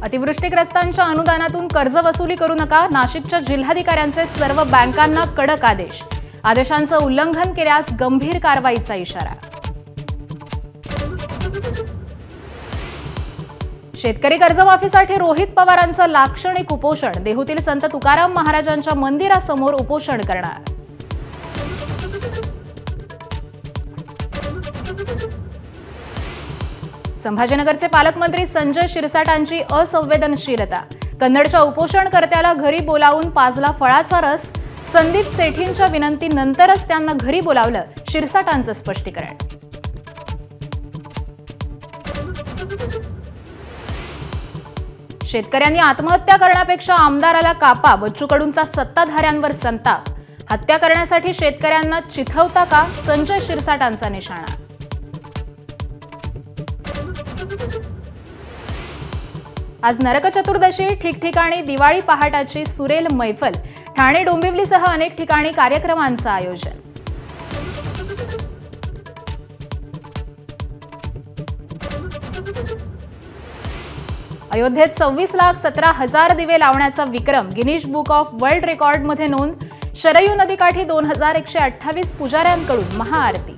अतिवृष्टीग्रस्तांच्या अनुदानातून कर्ज वसुली करू नका, नाशिकच्या जिल्हाधिकाऱ्यांचे सर्व बँकांना कडक आदेश. आदेशांचं उल्लंघन केल्यास गंभीर कारवाईचा इशारा. शेतकरी कर्जमाफीसाठी रोहित पवारांचं लाक्षणिक उपोषण. देहूतील संत तुकाराम महाराजांच्या मंदिरासमोर उपोषण करणार. संभाजीनगरचे पालकमंत्री संजय शिरसाटांची असंवेदनशीलता. कन्नडच्या उपोषणकर्त्याला घरी बोलावून पाजला फळाचा रस. संदीप सेठींच्या विनंतीनंतरच त्यांना घरी बोलावलं, शिरसाटांचं स्पष्टीकरण. शेतकऱ्यांनी आत्महत्या करण्यापेक्षा आमदाराला कापा. बच्चू कडूंचा सत्ताधाऱ्यांवर संताप. हत्या करण्यासाठी शेतकऱ्यांना चिथवता का, संजय शिरसाटांचा निशाणा. आज नरक चतुर्दशी. ठिकठिकाणी दिवाळी पहाटाची सुरेल मैफल. ठाणे डोंबिवलीसह अनेक ठिकाणी कार्यक्रमांचं आयोजन. अयोध्येत 26,17,000 दिवे लावण्याचा विक्रम. गिनीज बुक ऑफ वर्ल्ड रेकॉर्डमध्ये नोंद. शरयू नदीकाठी 2128 पुजाऱ्यांकडून महाआरती.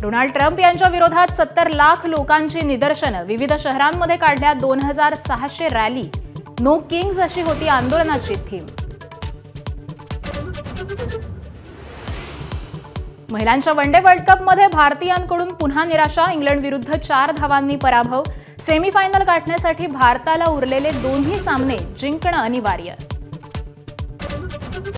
डोनाल्ड ट्रम्प यांच्या विरोधात 70 लाख लोकांची निदर्शनं. विविध शहरांमध्ये काढल्या 2600 रॅली. नो किंग्ज अशी होती आंदोलनाची थीम. महिलांच्या वनडे वर्ल्ड कपमध्ये भारतीयांकडून पुन्हा निराशा. इंग्लंड विरुद्ध 4 धावांनी पराभव. सेमीफायनल गाठण्यासाठी भारताला उरलेले दोन्ही सामने जिंकणं अनिवार्य.